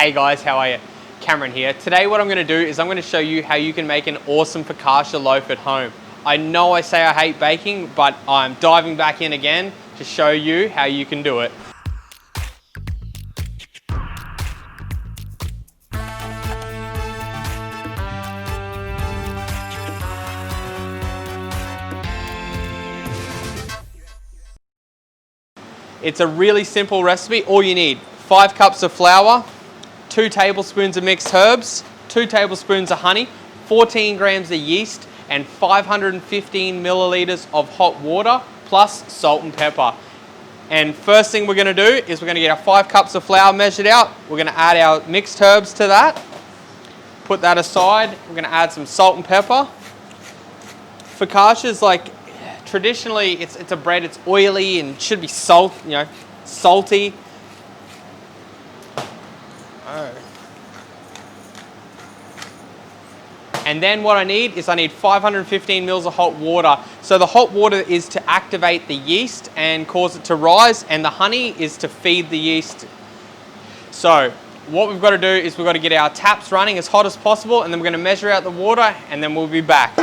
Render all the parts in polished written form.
Hey guys, how are you? Cameron here. Today what I'm going to do is I'm going to show you how you can make an awesome focaccia loaf at home. I know I say I hate baking, but I'm diving back in again to show you how you can do it. It's a really simple recipe. All you need, 5 cups of flour, 2 tablespoons of mixed herbs, 2 tablespoons of honey, 14 grams of yeast, and 515 milliliters of hot water, plus salt and pepper. And first thing we're going to do is we're going to get our 5 cups of flour measured out. We're going to add our mixed herbs to that. Put that aside. We're going to add some salt and pepper. Focaccia is like, traditionally it's a bread, it's oily and should be salty. Oh. And then what I need 515 mils of hot water. So the hot water is to activate the yeast and cause it to rise, and the honey is to feed the yeast. So what we've got to do is we've got to get our taps running as hot as possible, and then we're going to measure out the water, and then we'll be back.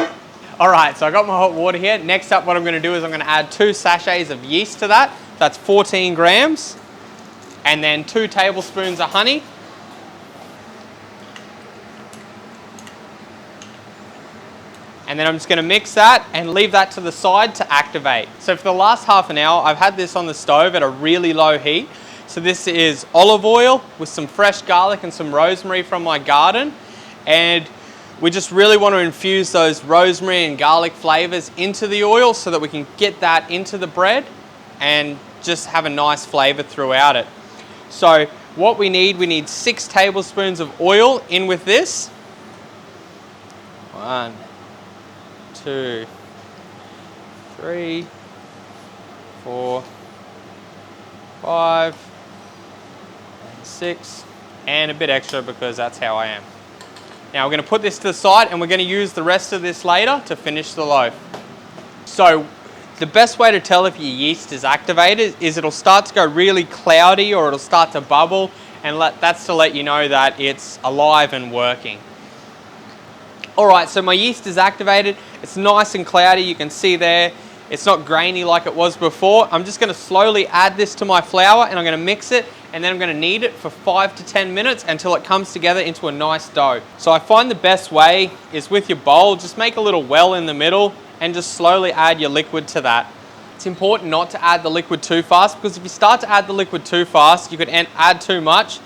Alright, so I got my hot water here. Next up what I'm going to do is I'm going to add 2 sachets of yeast to that. That's 14 grams. And then 2 tablespoons of honey. And then I'm just going to mix that and leave that to the side to activate. So for the last half an hour I've had this on the stove at a really low heat. So this is olive oil with some fresh garlic and some rosemary from my garden. And we just really want to infuse those rosemary and garlic flavors into the oil so that we can get that into the bread and just have a nice flavor throughout it. So what we need 6 tablespoons of oil in with this. 1, 2, 3, 4, 5, and 6, and a bit extra because that's how I am. Now we're going to put this to the side and we're going to use the rest of this later to finish the loaf. So the best way to tell if your yeast is activated is it'll start to go really cloudy or it'll start to bubble, and that's to let you know that it's alive and working. Alright, so my yeast is activated. It's nice and cloudy, you can see there. It's not grainy like it was before. I'm just going to slowly add this to my flour and I'm going to mix it, and then I'm going to knead it for 5 to 10 minutes until it comes together into a nice dough. So I find the best way is with your bowl, just make a little well in the middle and just slowly add your liquid to that. It's important not to add the liquid too fast, because if you start to add the liquid too fast, you could add too much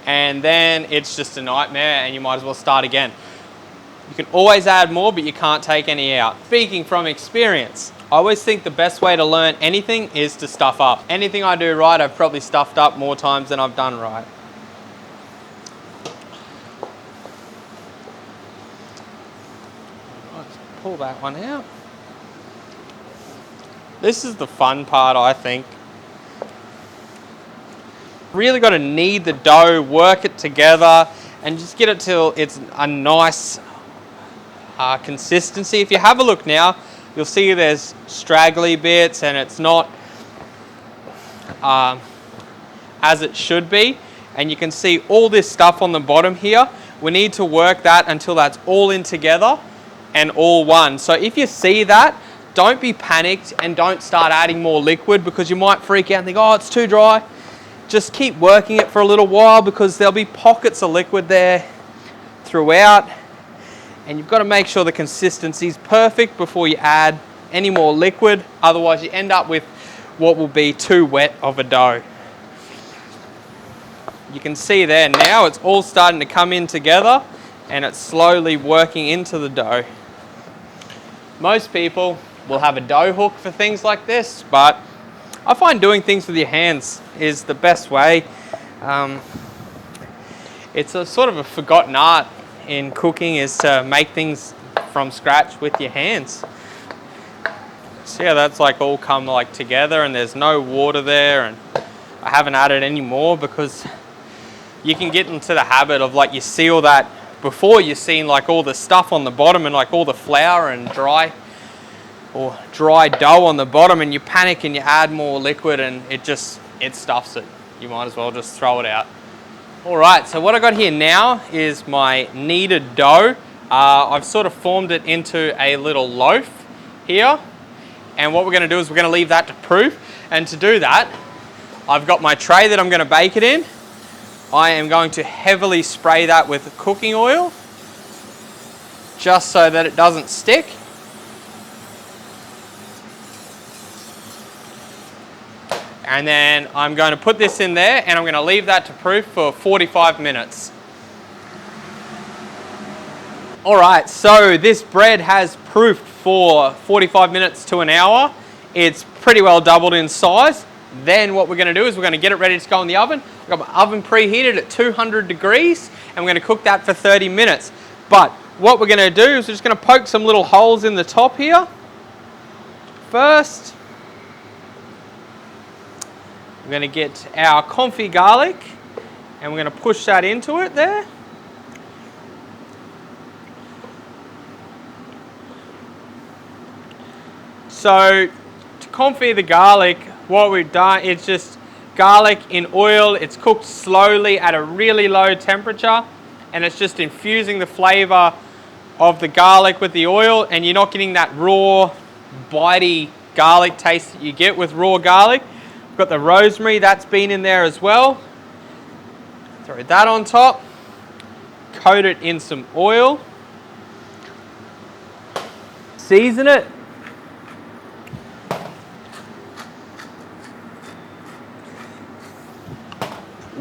and then it's just a nightmare and you might as well start again. You can always add more, but you can't take any out. Speaking from experience, I always think the best way to learn anything is to stuff up. Anything I do right, I've probably stuffed up more times than I've done right. Let's pull that one out. This is the fun part, I think. Really got to knead the dough, work it together, and just get it till it's a nice consistency. If you have a look now, you'll see there's straggly bits and it's not as it should be. And you can see all this stuff on the bottom here. We need to work that until that's all in together and all one. So if you see that, don't be panicked and don't start adding more liquid, because you might freak out and think, oh, it's too dry. Just keep working it for a little while, because there'll be pockets of liquid there throughout. And you've got to make sure the consistency is perfect before you add any more liquid. Otherwise you end up with what will be too wet of a dough. You can see there now it's all starting to come in together and it's slowly working into the dough. Most people will have a dough hook for things like this, but I find doing things with your hands is the best way. It's a sort of a forgotten art in cooking, is to make things from scratch with your hands. See how that's like all come like together and there's no water there, and I haven't added any more because you can get into the habit of like you see all that before you've seen like all the stuff on the bottom and like all the flour and dry dough on the bottom, and you panic and you add more liquid and it stuffs it. You might as well just throw it out. Alright, so what I got here now is my kneaded dough. I've sort of formed it into a little loaf here. And what we're going to do is we're going to leave that to proof. And to do that, I've got my tray that I'm going to bake it in. I am going to heavily spray that with cooking oil, just so that it doesn't stick. And then I'm going to put this in there and I'm going to leave that to proof for 45 minutes. Alright, so this bread has proofed for 45 minutes to an hour. It's pretty well doubled in size. Then what we're going to do is we're going to get it ready to go in the oven. I've got my oven preheated at 200 degrees and we're going to cook that for 30 minutes. But what we're going to do is we're just going to poke some little holes in the top here. First, we're going to get our confit garlic and we're going to push that into it there. So to confit the garlic, what we've done is just garlic in oil. It's cooked slowly at a really low temperature and it's just infusing the flavour of the garlic with the oil, and you're not getting that raw, bitey garlic taste that you get with raw garlic. We've got the rosemary, that's been in there as well. Throw that on top. Coat it in some oil. Season it.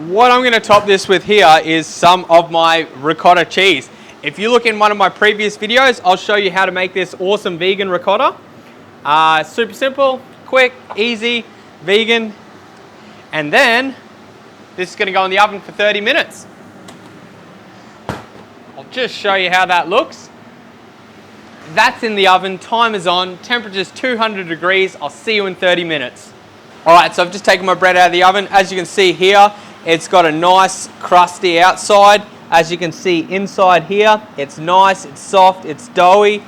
What I'm going to top this with here is some of my ricotta cheese. If you look in one of my previous videos, I'll show you how to make this awesome vegan ricotta. Super simple, quick, easy, vegan. And then this is going to go in the oven for 30 minutes. I'll just show you how that looks. That's in the oven, time is on, temperature's 200 degrees. I'll see you in 30 minutes. Alright, so I've just taken my bread out of the oven. As you can see here, it's got a nice crusty outside. As you can see inside here, it's nice, it's soft, it's doughy.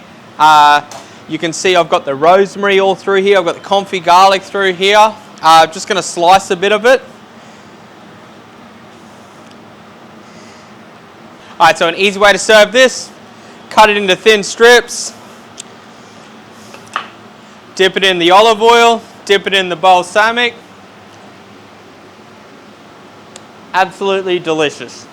You can see I've got the rosemary all through here. I've got the confit garlic through here. I'm just going to slice a bit of it. Alright, so an easy way to serve this, cut it into thin strips, dip it in the olive oil, dip it in the balsamic. Absolutely delicious.